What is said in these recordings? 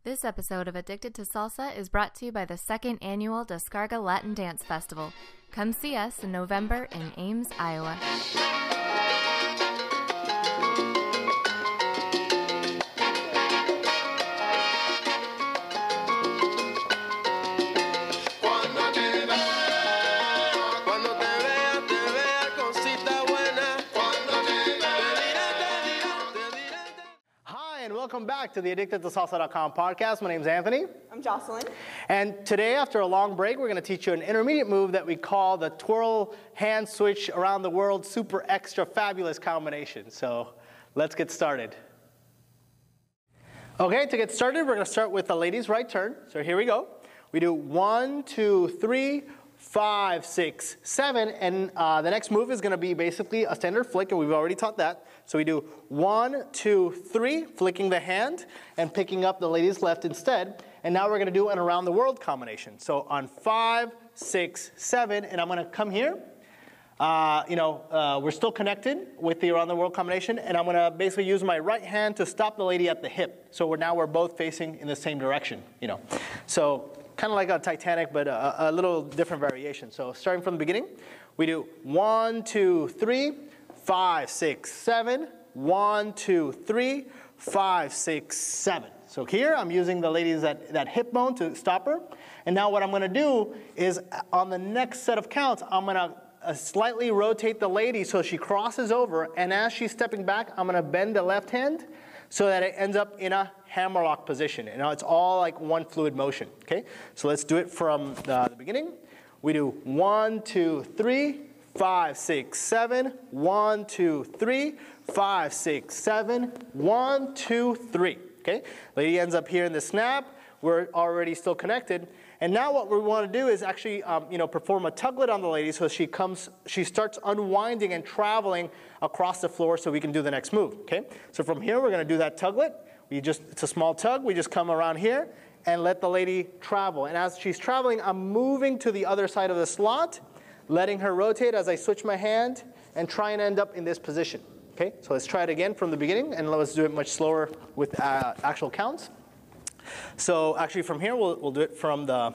This episode of Addicted to Salsa is brought to you by the second annual Descarga Latin Dance Festival. Come see us in November in Ames, Iowa. Welcome back to the AddictedToSalsa.com podcast. My name is Anthony. I'm Jocelyn. And today, after a long break, we're going to teach you an intermediate move that we call the twirl hand switch around the world super extra fabulous combination. So let's get started. Okay, to get started, we're going to start with the ladies' right turn. So here we go. We do 1, 2, 3, 5, 6, 7, and the next move is going to be basically a standard flick, and we've already taught that. So we do 1, 2, 3, flicking the hand and picking up the lady's left instead. And now we're going to do an around the world combination. So on 5, 6, 7, and I'm going to come here. We're still connected with the around the world combination, and I'm going to basically use my right hand to stop the lady at the hip. So we're both facing in the same direction. So kind of like a Titanic, but a little different variation. So starting from the beginning, we do 1, 2, 3, 5, 6, 7, 1, 2, 3, 5, 6, 7. So here I'm using the lady's that hip bone to stop her. And now what I'm going to do is on the next set of counts, I'm going to slightly rotate the lady so she crosses over. And as she's stepping back, I'm going to bend the left hand so that it ends up in a hammerlock position. And now it's all like one fluid motion. Okay? So let's do it from the beginning. We do 1, 2, 3. 5, 6, 7, 1, 2, 3, 5, 6, 7, 1, 2, 3. Okay? Lady ends up here in the snap. We're already still connected. And now what we want to do is actually, perform a tuglet on the lady so she starts unwinding and traveling across the floor so we can do the next move. Okay? So from here, we're going to do that tuglet. It's a small tug. We just come around here and let the lady travel. And as she's traveling, I'm moving to the other side of the slot, letting her rotate as I switch my hand and try and end up in this position. Okay, so let's try it again from the beginning, and let's do it much slower with actual counts. So actually from here, we'll do it from the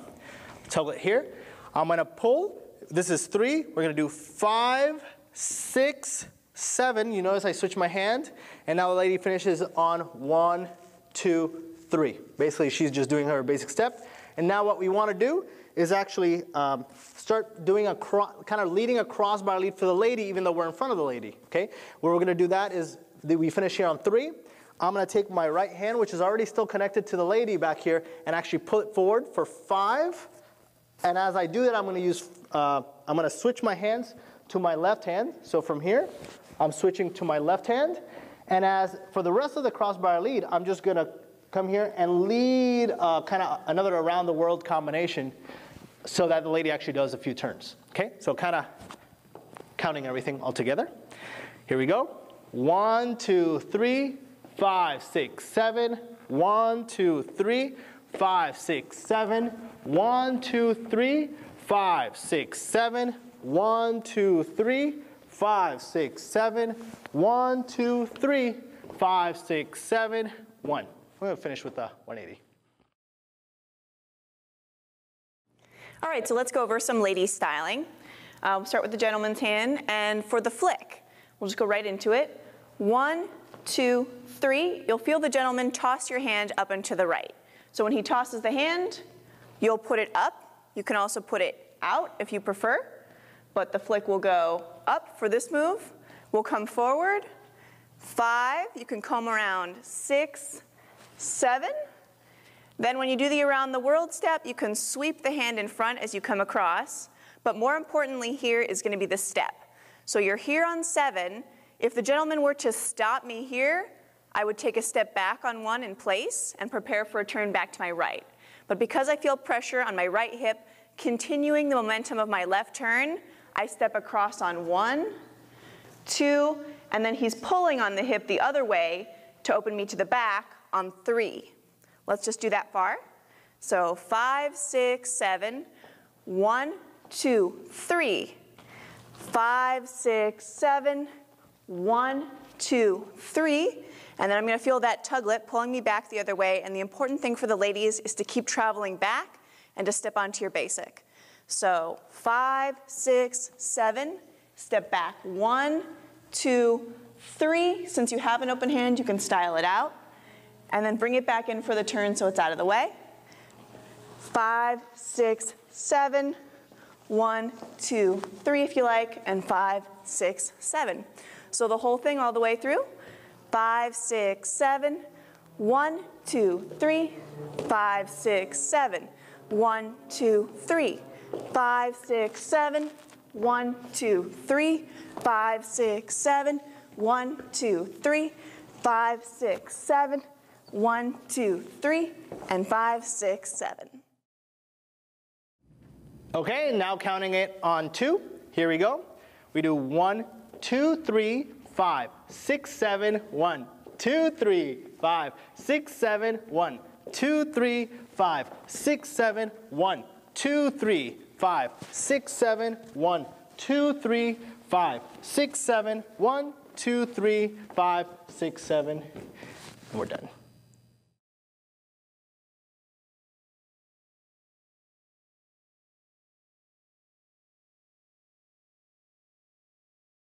tuglet here. I'm going to pull. This is 3. We're going to do 5, 6, 7. You notice I switch my hand, and now the lady finishes on 1, 2, 3. Basically, she's just doing her basic step. And now what we want to do is actually start doing kind of leading a crossbar lead for the lady, even though we're in front of the lady. Okay? What we're going to do that is we finish here on 3. I'm going to take my right hand, which is already still connected to the lady back here, and actually pull it forward for 5. And as I do that, I'm going to switch my hands to my left hand. So from here, I'm switching to my left hand. And as for the rest of the crossbar lead, I'm just going to come here and lead kind of another around the world combination so that the lady actually does a few turns. Okay, so kind of counting everything all together. Here we go. 1, 2, 3, 5, 6, 7. 1, 2, 3, 5, 6, 7. 1, 2, 3, 5, 6, 7. 1, 2, 3, 5, 6, 7. 1, 2, 3, 5, 6, 7. 1. We're going to finish with the 180. All right, so let's go over some ladies styling. We'll start with the gentleman's hand, and for the flick, we'll just go right into it. 1, 2, 3. You'll feel the gentleman toss your hand up and to the right. So when he tosses the hand, you'll put it up. You can also put it out if you prefer, but the flick will go up for this move. We'll come forward. 5. You can come around. 6, 7. Then when you do the around the world step, you can sweep the hand in front as you come across. But more importantly here is going to be the step. So you're here on 7. If the gentleman were to stop me here, I would take a step back on 1 in place and prepare for a turn back to my right. But because I feel pressure on my right hip, continuing the momentum of my left turn, I step across on 1, 2, and then he's pulling on the hip the other way to open me to the back on 3. Let's just do that far. So 5, 6, 7, 1, 2, 3. 5, 6, 7, 1, 2, 3. And then I'm going to feel that tuglet pulling me back the other way. And the important thing for the ladies is to keep traveling back and to step onto your basic. So 5, 6, 7, step back. 1, 2, 3. Since you have an open hand, you can style it out. And then bring it back in for the turn so it's out of the way. 5, 6, 7. 1, 2, 3 if you like, and 5, 6, 7. So the whole thing all the way through. 5, 6, 7. 1, 2, 3. 5, 6, 7. 1, 2, 3. 5, 6, 7. 1, 2, 3. 5, 6, 7. 1, 2, 3. 5, 6, 7. 1, 2, 3. And 5, 6, 7. Okay, now counting it on 2. Here we go. We do 1, 2, 3, 5, 6, 7, 1, 2, 3, 5, 6, 7, 1, 2, 3, 5, 6, 7, 1, 2, 3, 5, 6, 7, 1, 2, 3, 5, 6, 7, 1, 2, 3, 5, 6, 7. We're done.